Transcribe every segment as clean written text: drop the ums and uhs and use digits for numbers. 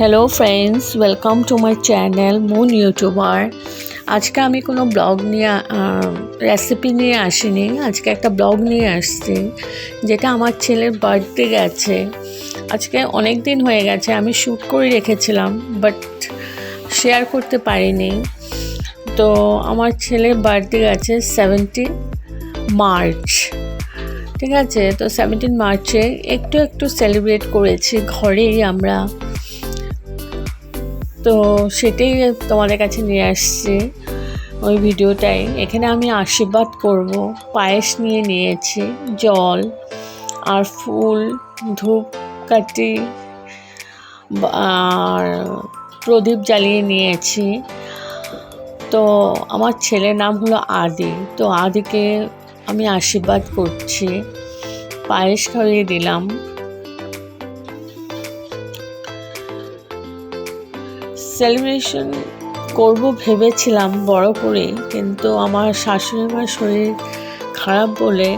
Hello friends, welcome to my channel moon YouTuber. আজকে আমি কোনো ব্লগ নিয়ে রেসিপি নিয়ে আসিনি। আজকে একটা ব্লগ নিয়ে আসছি, যেটা আমার ছেলের বার্থডে গেছে। আজকে অনেক দিন হয়ে গেছে, আমি শ্যুট করে রেখেছিলাম বাট শেয়ার করতে পারিনি। তো আমার ছেলের বার্থডে গেছে 17 মার্চ, ঠিক আছে। তো 17 মার্চে একটু সেলিব্রেট করেছি ঘরেই আমরা। তো সেটাই তোমাদের কাছে নিয়ে আসছি, ওই ভিডিওটাই। এখানে আমি আশীর্বাদ করব, পায়েস নিয়ে নিয়েছি, জল আর ফুল, ধূপকাঠি আর প্রদীপ জ্বালিয়ে নিয়েছি। তো আমার ছেলের নাম হলো আদি, তো আদিকে আমি আশীর্বাদ করছি, পায়েস খাইয়ে দিলাম। সেলিব্রেশন করব ভেবেছিলাম বড় করে, কিন্তু আমার শাশুড়ি মার শরীর খারাপ বলে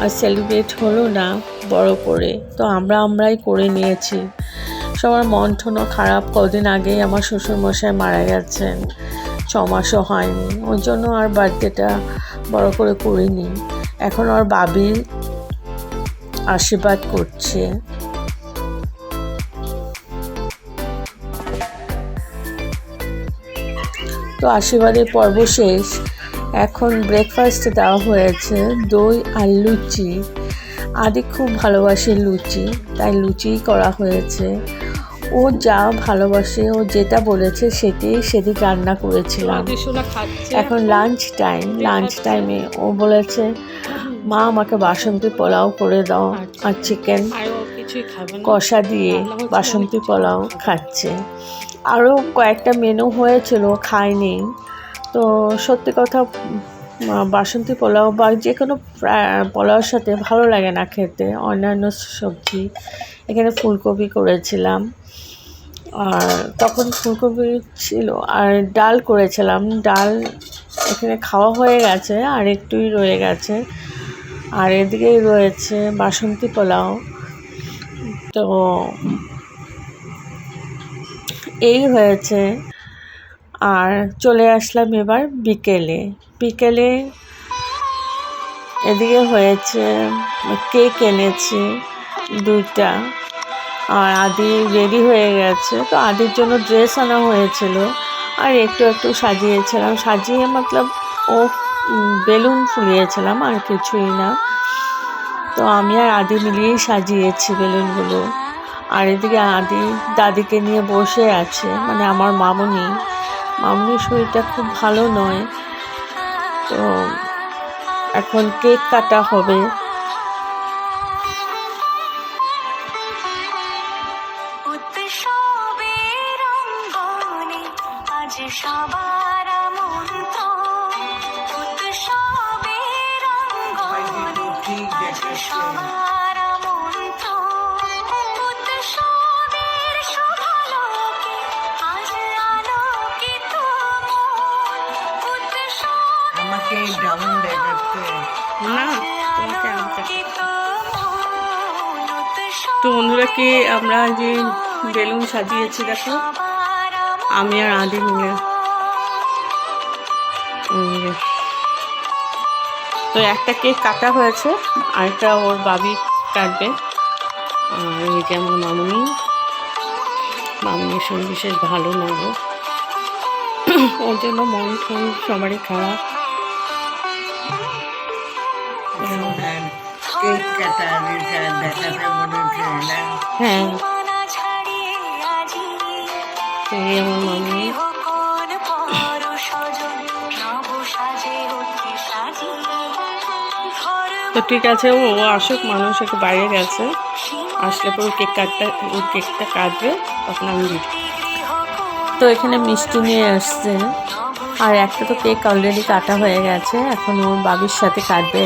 আর সেলিব্রেট হলো না বড় করে। তো আমরাই করে নিয়েছি। সবার মন টনও খারাপ। কদিন আগেই আমার শ্বশুরমশাই মারা গেছেন, 6 মাসও হয়নি। ওই জন্য আর বার্থডেটা বড় করে করিনি। এখন ওর বাবি আশীর্বাদ করছে। তো আশীর্বাদের পর্ব শেষ। এখন ব্রেকফাস্টে দেওয়া হয়েছে দই আর লুচি। আদি খুব ভালোবাসে লুচি, তাই লুচিই করা হয়েছে। ও যা ভালোবাসে, ও যেটা বলেছে সেটাই সেদিন রান্না করেছিলাম। এখন লাঞ্চ টাইমে ও বলেছে, মা আমাকে বাসন্তী পোলাও করে দাও, আর চিকেন কষা দিয়ে বাসন্তী পোলাও খাচ্ছে। আরও কয়েকটা মেনু হয়েছিল, খায়নি। তো সত্যি কথা, বাসন্তী পোলাও বা যে কোনো পোলাওর সাথে ভালো লাগে না খেতে অন্যান্য সবজি। এখানে ফুলকপি করেছিলাম, আর তখন ফুলকপি ছিল, আর ডাল করেছিলাম। ডাল এখানে খাওয়া হয়ে গেছে, আর একটুই রয়ে গেছে। আর এদিকেই রয়েছে বাসন্তী পোলাও। তো এই হয়েছে। আর চলে আসলাম এবার বিকেলে এদিকে হয়েছে কেক এনেছি 2টা, আর আদি রেডি হয়ে গেছে। তো আদির জন্য ড্রেস আনা হয়েছিল, আর একটু সাজিয়েছিলাম। সাজিয়ে মতলব ও বেলুন ফুলিয়েছিলাম, আর কিছুই না। তো আমি আর আদি মিলিয়েই সাজিয়েছি বেলুনগুলো। আর এদিকে আদি দাদিকে নিয়ে বসে আছে, মানে আমার মামুনির শরীরটা খুব ভালো নয়। তো এখন কেক কাটা হবে। তো বন্ধুরা, কি আমরা যে বেলুন সাজিয়েছি দেখো, আমি আর আদি মিলে। তো একটা কেক কাটা হয়েছে, আরেকটা ওর বাবি কাটবে। আর এই যে আমার মামুনির শরীর বিশেষ ভালো না গো, ওর জন্য মন টন সবারই খারাপ। হ্যাঁ, এই আমার মামুনি। তো ঠিক আছে, ও আসুক, মানুষ একটু বাইরে গেছে, আসলে পরে কেকটা কাটবে, তখন আমি দিই। তো এখানে মিষ্টি নিয়ে আসছে, আর একটা তো কেক অলরেডি কাটা হয়ে গেছে। এখন ওর বাবির সাথে কাটবে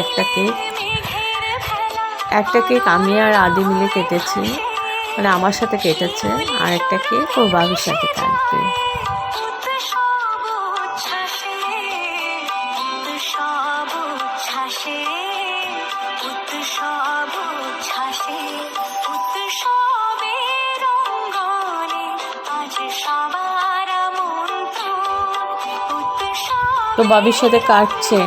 একটা কেক আমি আর আদি মিলে কেটেছি, মানে আমার সাথে কেটেছে। আর একটা কেক ওর বাবির সাথে কাটবে। তো বাবির সাথে কাটছে,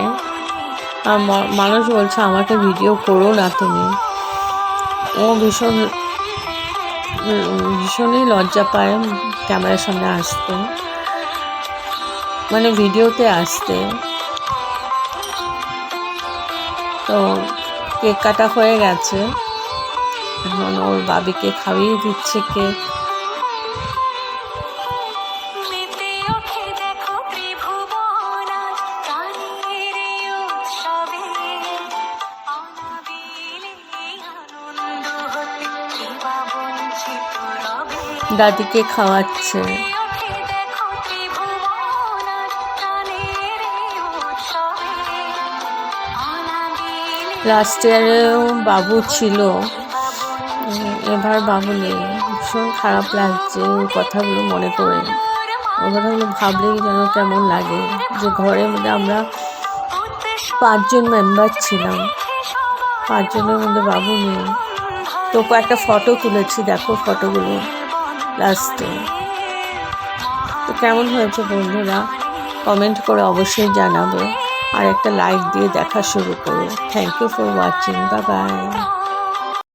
আর মানুষ বলছে আমাকে ভিডিও করো না তুমি। ও ভীষণই লজ্জা পায় ক্যামেরার সামনে আসতে, মানে ভিডিওতে আসতে। তো কেক কাটা হয়ে গেছে, এখন ওর বাবিকে খাইয়ে দিচ্ছে কেক। দাদিকে খাওয়াচ্ছে। লাস্ট ইয়ারেও বাবু ছিল, এবার বাবু নেই। ভীষণ খারাপ লাগছে ওই কথাগুলো মনে করে। ওই কথাগুলো ভাবলেই যেন কেমন লাগে যে ঘরের মধ্যে আমরা 5 জন মেম্বার ছিলাম, 5 জনের মধ্যে বাবু নেই। তো একটা ফটো তুলেছি, দেখো ফটোগুলো লাস্টে। তো কেমন হয়েছে বন্ধুরা কমেন্ট করে অবশ্যই জানাবে, আর একটা লাইক দিয়ে দেখা শুরু করো। Thank you for watching, bye by.